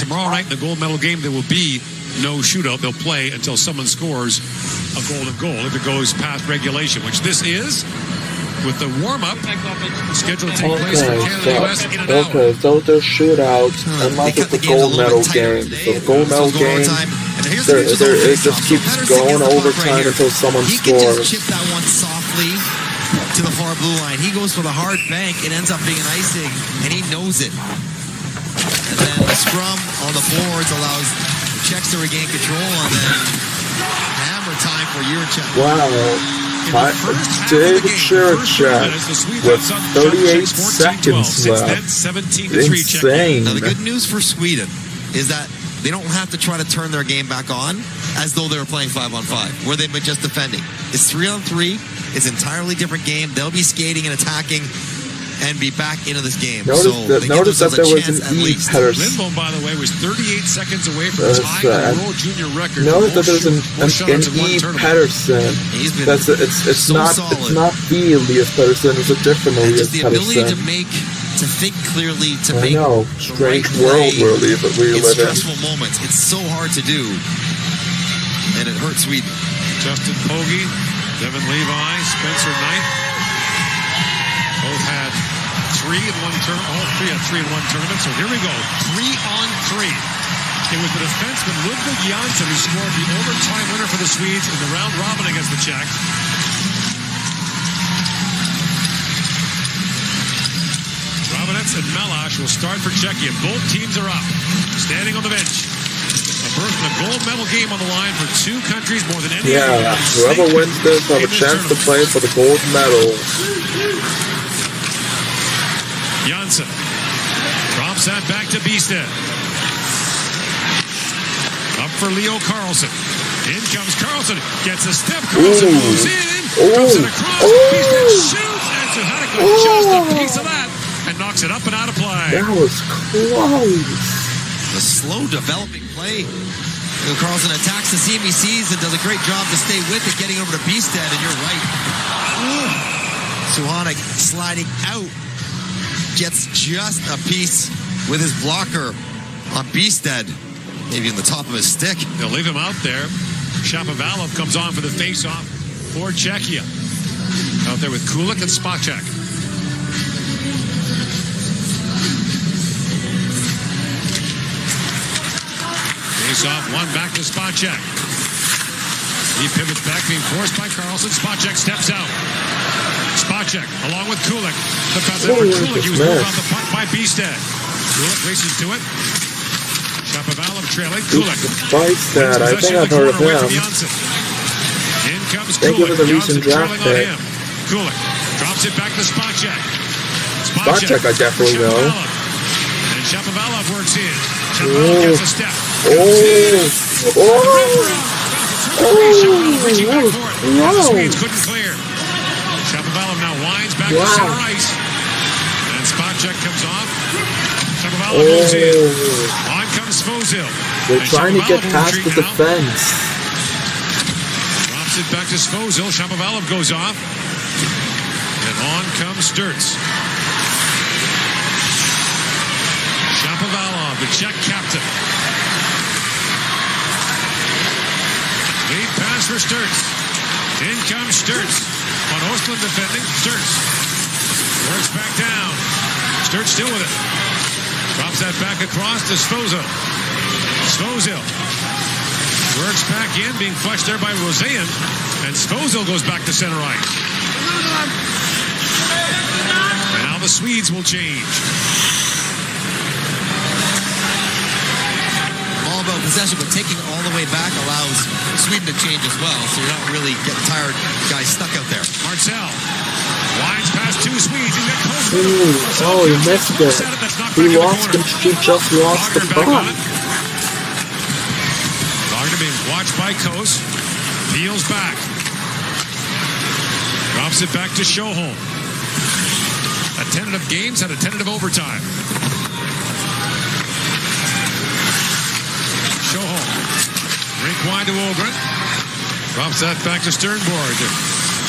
tomorrow night in the gold medal game, there will be no shootout. They'll play until someone scores a golden goal if it goes past regulation, which this is, with the warm-up scheduled to take place for Canada-US in an hour. Okay, so there's shootouts, unlike with the gold medal game. So the gold medal game, it just keeps going overtime until someone scores. He can just chip that one softly to the far blue line. He goes for the hard bank. It ends up being an icing, and he knows it. And then the scrum on the boards allows the Czechs to regain control, and then hammer time for Jurček. Wow. David Jurček with 38 seconds left. Insane. Now the good news for Sweden is that they don't have to try to turn their game back on as though they were playing 5-on-5, where they've been just defending. It's 3-on-3. It's an entirely different game. They'll be skating and attacking and be back into this game. Notice that there was an E. Pettersson. Lindholm, by the way, was 38 seconds away from tying the world junior record. Notice that there's an E. Pettersson. It's not the Elias Pettersson. It's a different Elias Pettersson. The ability to think clearly, to make strange world we live in. Stressful moments. It's so hard to do, and it hurts Sweden. Justin Pogge, Devin Levi, Spencer Knight, both had all three had 3 in one tournament. So here we go, 3-on-3. It was the defenseman Ludvig Jansson who scored the overtime winner for the Swedes in the round robin against the Czechs. Robinets and Melash will start for Czechia. Both teams are up, standing on the bench. A berth in a gold medal game on the line for two countries, more than any other. Yeah, whoever wins this will have a chance to play for the gold medal. Jansson drops that back to Bistad. Up for Leo Carlson. In comes Carlson. Gets a step. Carlson moves in. Comes it across. Bistad shoots. And Suhanik just a piece of that and knocks it up and out of play. That was close. The slow developing play. Leo Carlson attacks the seam he sees and does a great job to stay with it, getting over to Bistad, and you're right. Suhanik sliding out. Gets just a piece with his blocker on Bistad, maybe in the top of his stick. They'll leave him out there. Shapovalov comes on for the face-off for Czechia. Out there with Kulik and Spacek. Face-off, one back to Spacek. He pivots back, being forced by Carlson. Spacek steps out. Spacek, along with Kulik. The pass for Kulik. He was moved on the puck by Bistad. Kulik races to it. Shapovalov trailing. Kulik. Bistad, I think I've heard of him. In comes Kulik. Thank you for the recent draft pick. Kulik drops it back to Spacek. Spacek, I definitely know. And Shapovalov works in. Shapovalov gets a step. The Swedes couldn't clear. Shapovalov now winds back to center ice. And Spacek comes off. Shapovalov moves in. On comes Svozil. They're trying to get past the defense. Drops it back to Svozil. Shapovalov goes off. And on comes Sturz. Shapovalov, the Czech captain. Lead pass for Sturz. In comes Sturz. On Ostlund defending. Sturz. Works back down. Sturz still with it. Drops that back across to Svozil. Svozil works back in, being flushed there by Rosean. And Svozil goes back to center ice. And now the Swedes will change. All about possession, but taking it all the way back allows Sweden to change as well, so you're not really getting tired guys stuck out there. Marcel winds past two Swedes. He's got close. Oh, he missed it. He just lost the puck. Wagner being watched by Kos. Peels back. Drops it back to Sjöholm. A tentative games had a tentative overtime. Sjöholm. Rink wide to Ogren. Drops that back to Sternborg.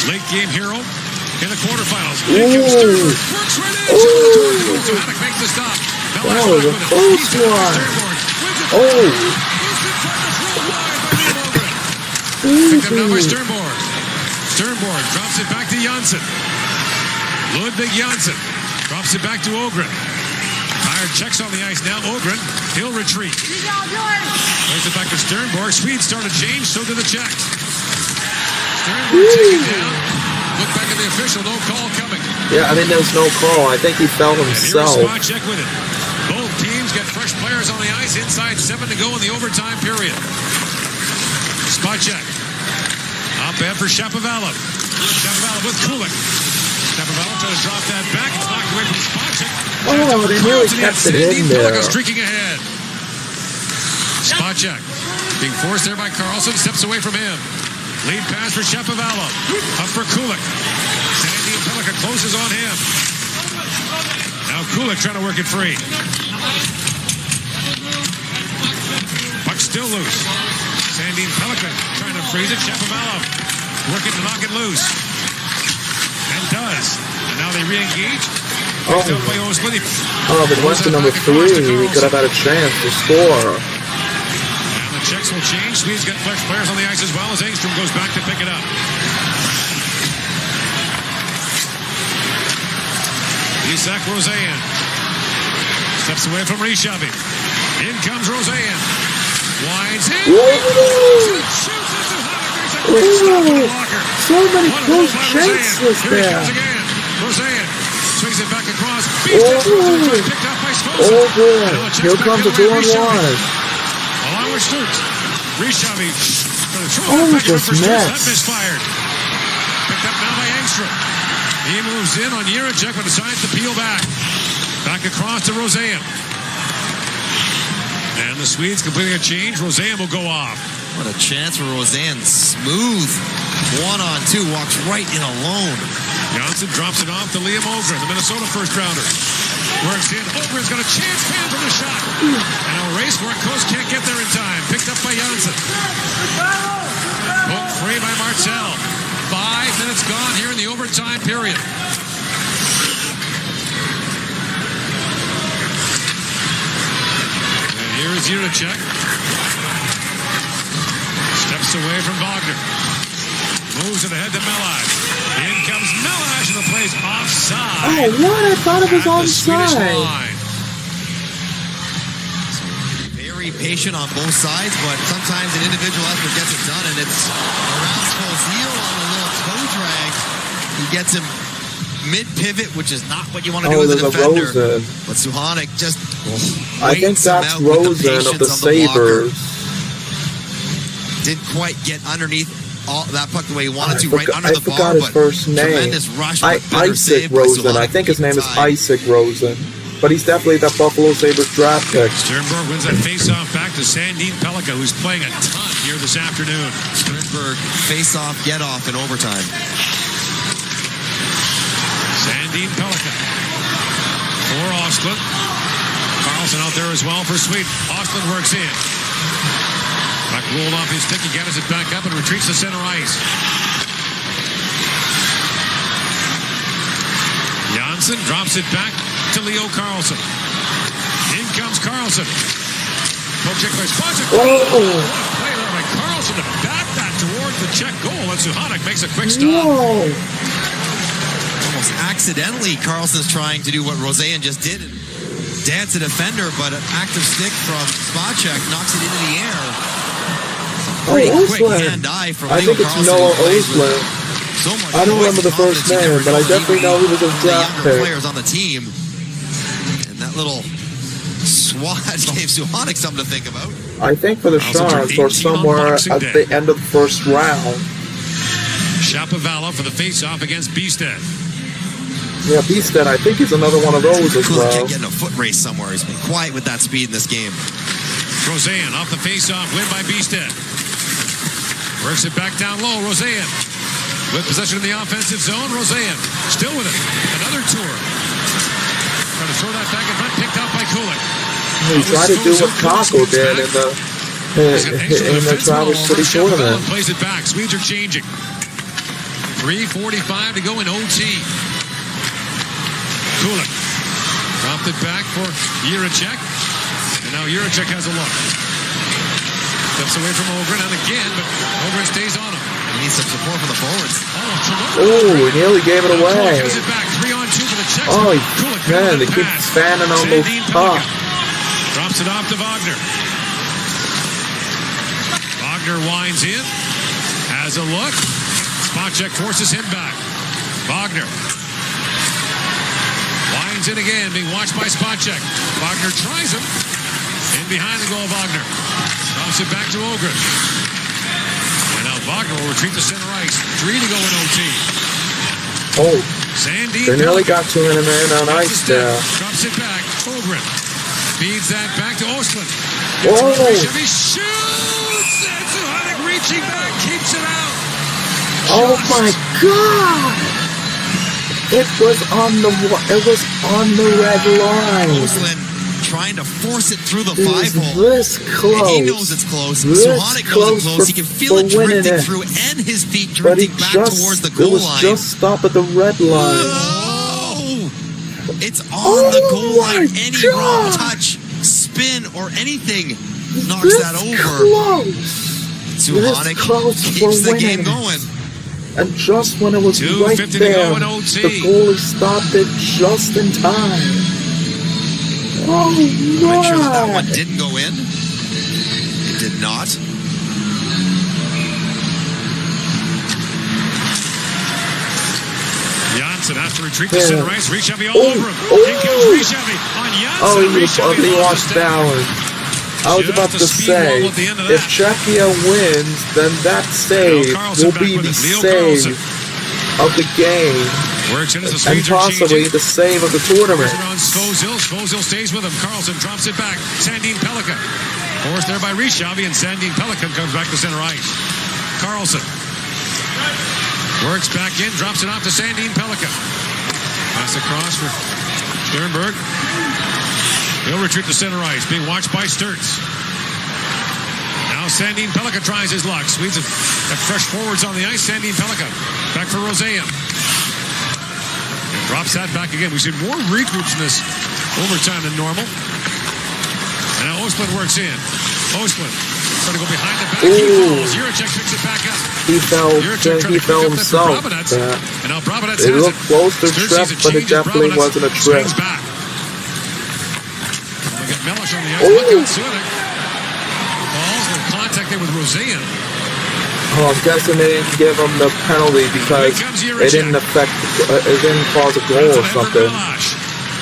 Late game hero in the quarterfinals. Sternborg works right in. Makes the stop. That was a close one. Picked up now by Sternborg. Sternborg drops it back to Janssen. Ludwig Janssen drops it back to Ogren. Tired checks on the ice now. Ogren, he'll retreat. Plays it back to Sternborg. Swedes start to change, so do the Czechs. Sternborg taken down. Look back at the official, no call coming. Yeah, I mean, there's no call. I think he fell himself. And here's Spacek with it. Both teams get fresh players on the ice. Inside 7 to go in the overtime period. Spacek. Up ahead for Shapovalov. Shapovalov with Kulik. Shapovalov trying to drop that back. It's knocked away from Spacek. Oh, they really kept it in there. Streaking ahead. Spacek being forced there by Carlson. Steps away from him. Lead pass for Shapovalov. Up for Kulik. Sandy Pellica closes on him. Now Kulik trying to work it free. Puck still loose. Sandy Pellica trying to freeze it. Shapovalov working to knock it loose. And does. And now they re-engage. Oh, but went to number 3. We could have had a chance to score. And the Czechs will change. Swedes get fresh players on the ice as well as Engstrom goes back to pick it up. Isak Roseanne steps away from Rishavi. In comes Roseanne. Winds in. So many close chances there. Roseanne swings it back across. Picked up by Smosa. Here comes a 2-on-1. Along with Sturt. Rishavi. Just missed. That misfired. Picked up now by Engstrom. He moves in on Jiricek but decides to peel back. Back across to Roseanne. And the Swedes completing a change. Roseanne will go off. What a chance for Roseanne. Smooth 1-on-2. Walks right in alone. Johnson drops it off to Liam Ogren, the Minnesota first-rounder. Works in. Ogren's got a chance. Fan for the shot. And a race where Coast can't get there in time. Picked up by Johnson. Put free by Marcel. 5 minutes gone here in the overtime period. And here is Jiricek. Steps away from Wagner. Moves it ahead to Melash. In comes Melash and the play's offside. Oh, what? I thought it was onside. Very patient on both sides, but sometimes an individual effort gets it done, and it's Erasmus heel on a little toe drag. He gets him mid-pivot, which is not what you want to do as a defender. But Suhanik just I think that's Rosen of the Sabres. Didn't quite get underneath that puck the way he wanted to, right under the bar. I forgot his first name. Tremendous rush, Isaac Rosen. I think his name is Isaac Rosen. But he's definitely that Buffalo Sabres draft pick. Sternberg wins that face-off back to Sandin Pellica, who's playing a ton here this afternoon. Sternberg face-off, get-off in overtime. Sandin Pellica for Ostlund. Carlson out there as well for Sweden. Ostlund works in. Puck rolled off his stick. He gathers it back up and retreats to center ice. Janssen drops it back to Leo Carlson. In comes Carlson. Poke check by Spacek. Oh! Play there by Carlson to back that towards the Czech goal. And Suhanik makes a quick stop. Whoa. Almost accidentally, Carlson's trying to do what Roseanne just did. Dance a defender, but an active stick from Spacek knocks it into the air. Pretty quick hand-eye from Leo Carlson. I think it's Noah Osland. I don't remember the first name, but I definitely know he was a draft pick. Players on the team, and that little swat gave Suhanik something to think about. I think for the Sharks or somewhere at the end of the first round. Shapovalov for the face-off against Bistad. Yeah, Bistad, I think he's another one of those as well. Getting a foot race somewhere. He's been quiet with that speed in this game. Roseanne off the face-off, win by Bistad. Works it back down low. Roseanne with possession in the offensive zone. Roseanne still with it. Another tour. Trying to throw that back in front. Picked out by Kulik. He tried to do what Kako did in the Traverse City tournament. Plays it back. Swedes are changing. 3:45 to go in OT. Kulik dropped it back for Jiricek. And now Jiricek has a look. Steps away from Ogren, and again, but Ogren stays on him. He needs some support from the forwards. Oh, he nearly gave it away. Gives it back. 3-on-2 for the Czechs. Oh, Kulik, man, they keep fanning on those top. Drops it off to Wagner. Wagner winds in. Has a look. Spacek forces him back. Wagner. Winds in again, being watched by Spacek. Wagner tries him. In behind the goal, Wagner. Drops it back to Ogren. And now Wagner will retreat to center ice. 3 to go in OT. Oh, Sandy they nearly got 2 in a man on ice there. Drops it back. Ogren feeds that back to Ostlund. Whoa! He shoots! And Suhanek reaching back, keeps it out. Oh my God! It was on the red line. Ostlund trying to force it through the It was 5-hole. this close. And he knows it's close. This Suhanek knows it's close. He can feel it drifting through, and his feet drifting back towards the goal line. It was just stop at the red line. Oh! It's on the goal line. Any wrong touch, spin, or anything knocks that over. Suhanek keeps the game going. And just when it was right there, the goalie stopped it just in time. Oh, Make sure that one didn't go in. It did not. Janssen has to retreat to center ice. Rishavi all over him. In comes Rishavi on Janssen. Oh, he lost balance. I was about to say, if Czechia wins, then that save will be the save of the game. And possibly the save of the tournament. Svozil stays with him. Carlson drops it back. Sandin Pellikka. Forced there by Rishavi, and Sandin Pellikka comes back to center ice. Carlson works back in, drops it off to Sandin Pellikka. Pass across for Sternberg. He'll retreat to center ice, being watched by Sturz. Now Sandin Pellikka tries his luck. Swedes have fresh forwards on the ice. Sandin Pellikka back for Roseanne. Drops that back again. We've seen more regroups in this overtime than normal. And now Ostlund works in. Ostlund trying to go behind the back. He falls. Jiricek picks it back up. He fell himself. And now Brabinets it looked close to a trip, but it definitely wasn't a trip. Back. Look at Melish on the ice. Look at Suhanek. Falls in contact there with Roseanne. Oh, I'm guessing they didn't give him the penalty because it didn't cause a goal or something.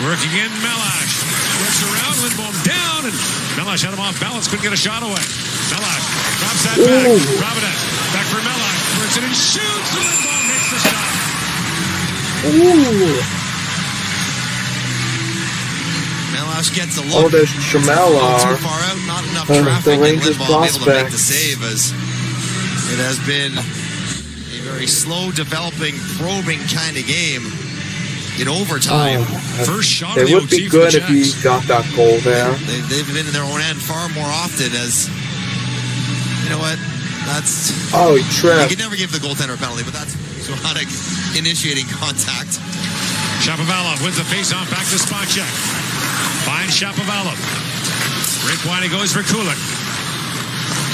Working in Melash. Whips around, Lindholm down, and Melash had him off balance, couldn't get a shot away. Melash drops that back. Robinette back for Melash. Works it and shoots, and Lindholm makes the shot. Melash gets a look. Oh, there's Chamelar. Too far out, not enough traffic, and Lindholm able to make the save as it has been a very slow developing, probing kind of game in overtime. First shot it would be good if he got that goal there. They've been in their own end far more often as, you know what, that's... Oh, he tripped. You can never give the goaltender a penalty, but that's Suhanek initiating contact. Shapovalov wins the faceoff back to Spacek. Finds Shapovalov. Break wide, he goes for Kulik.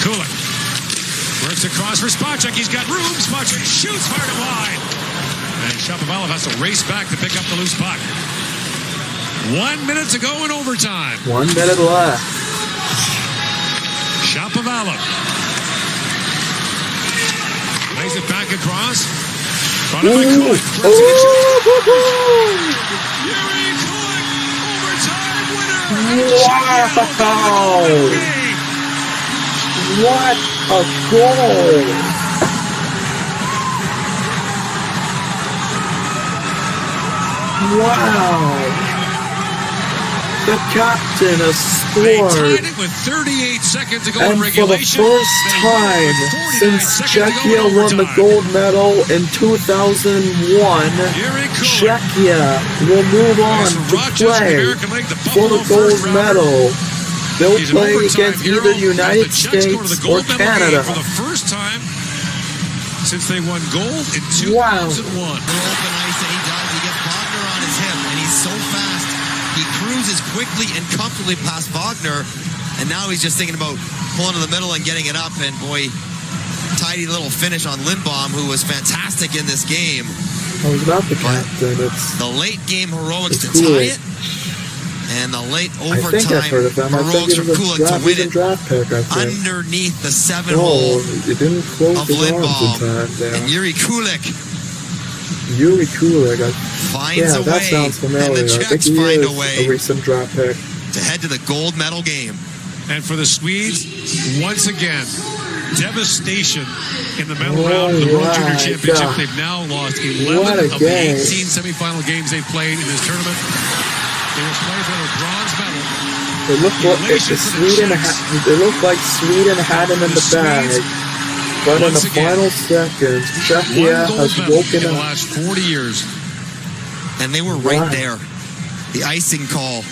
Kulik. Works across for Spacek. He's got room. Spacek shoots hard and wide. And Shapovalov has to race back to pick up the loose puck. 1 minute to go in overtime. 1 minute left. Shapovalov. Lays it back across. Brought it by Kulik. Yuri Kulik, overtime winner. Wow. What a goal! Wow! The captain has scored. They tied it with 38 seconds to go in regulation. And for the first time since Czechia won the gold medal in 2001, Czechia will move on to play for the gold medal. They'll play against either United States or Canada. For the first time since they won gold in 2001. Wow. Open ice, and he does. He gets Wagner on his hip, and he's so fast. He cruises quickly and comfortably past Wagner. And now he's just thinking about pulling to the middle and getting it up. And boy, tidy little finish on Lindbaum, who was fantastic in this game. I was not the captain. It's the late game heroics to cool. tie it. And the late I think I've overtime heard of them. I think heroics it from was Kulik to win it draft pick, I think. underneath the 7 No, hole it didn't close of his arms in Lindbaum. time there. And Yuri Kulik Yeah, finds a that way, sounds familiar. and the I think Czechs he find is a way a recent draft pick. to head to the gold medal game. And for the Swedes, once again, devastation in the medal round of the World Junior Championship. God. They've now lost 11 of the 18 semifinal games they've played in this tournament. They will play for the bronze medal. It looked like Sweden had him in the bag, but in the final seconds, Czechia has woken in the up. last 40 years. And they were right there. The icing call.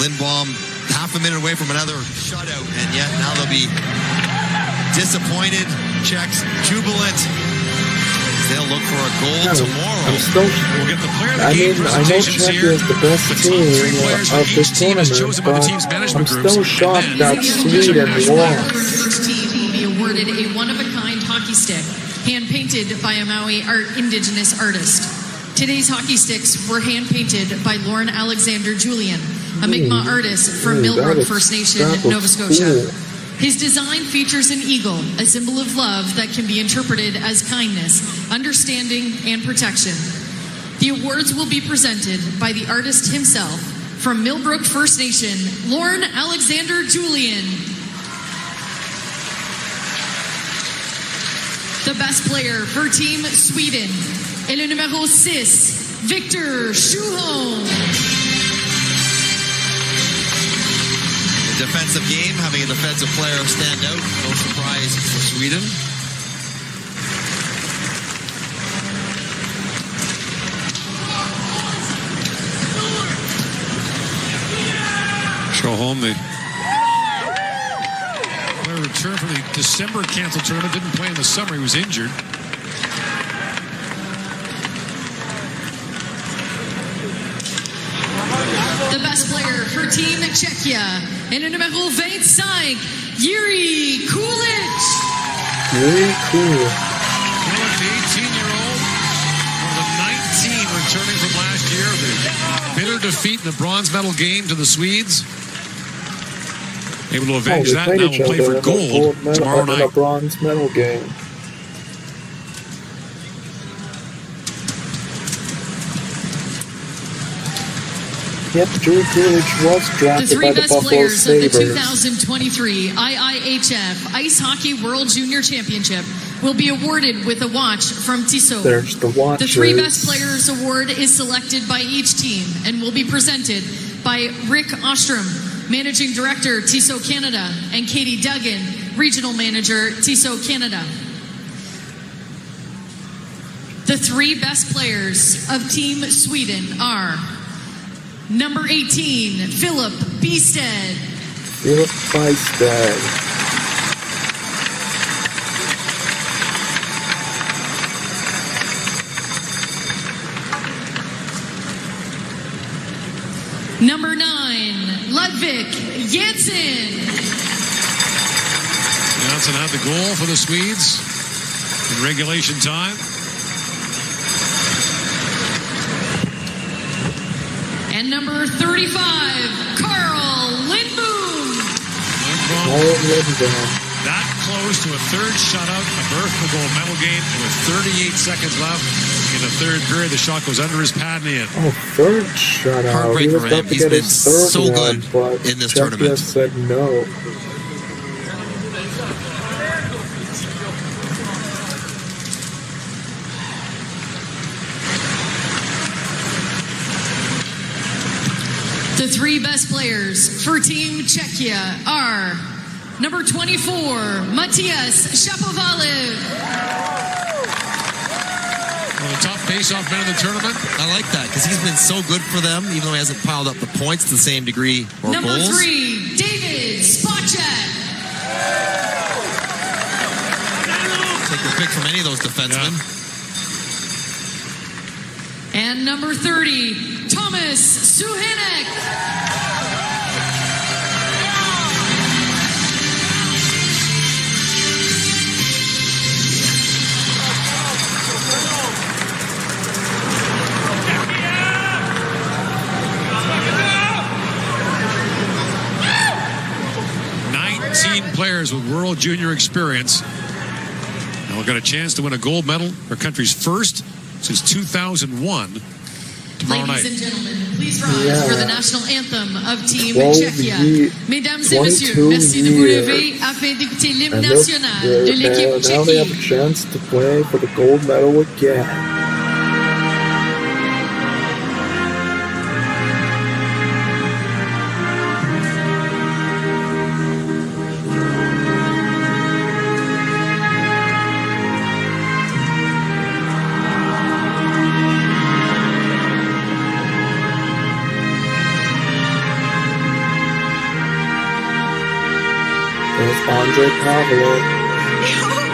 Lindbaum half a minute away from another shutout, and yet now they'll be disappointed. Czechs jubilant. They'll look for a goal tomorrow. We'll get the player of the game presentations Czechia here. is the best The top team 3 players for of each this team is tournament, chosen by the but team's management I'm groups. still shocked And that then Sweden lost. First team will be awarded a one-of-a-kind hockey stick, hand-painted by a Maui indigenous artist. Today's hockey sticks were hand-painted by Lauren Alexander Julian, a Mi'kmaq artist from Millbrook First Nation, Nova Scotia. Cool. His design features an eagle, a symbol of love that can be interpreted as kindness, understanding, and protection. The awards will be presented by the artist himself from Millbrook First Nation, Lauren Alexander Julian. The best player for Team Sweden, et le numéro 6, Victor Schuholm. Defensive game, having a defensive player stand out. No surprise for Sweden. Schuholm, the player returned from the December canceled tournament, didn't play in the summer, he was injured. The best player for Team Czechia, et le numéro 25, Yuri Kulich. Very cool. Kulich, the 18-year-old, one of the 19 returning from last year. The bitter defeat in the bronze medal game to the Swedes. Able to avenge that. Now we'll play for gold tomorrow night. In a bronze medal game. Yep, Yuri Kulich was The drafted 3 by the best Buffalo players of the Sabres. 2023 IIHF Ice Hockey World Junior Championship will be awarded with a watch from Tissot. There's the watches. The 3 best players award is selected by each team and will be presented by Rick Ostrom, Managing Director, Tissot Canada, and Katie Duggan, Regional Manager, Tissot Canada. The 3 best players of Team Sweden are number 18, Philip Beested. Philip Beested. Number 9, Ludvig Jansen. Jansen had the goal for the Swedes in regulation time. And number 35, Carl Lindboom. That close to a third shutout, a berth for the gold medal game, and with 38 seconds left in the third period, the shot goes under his pad and in. Oh, third shutout. Heartbreak He was for about him. to He's get been his third so one, good but in this Czechia tournament. said no. The 3 best players for Team Czechia are number 24, Matthias Shapovalov. One of the top face-off men in the tournament. I like that because he's been so good for them, even though he hasn't piled up the points to the same degree or Number goals. 3, David Spacek. Take your pick from any of those defensemen. And number 30, Thomas Suhanek. 18 players with World Junior experience. And we've got a chance to win a gold medal, our country's first since 2001. Tomorrow night. Ladies and gentlemen, please rise for the national anthem of Team Czechia. Mesdames et messieurs, merci de vous lever afin d'écouter l'hymne national de l'équipe Now they have a tchèque. chance to play for the gold medal again. There's Andre Pavlov.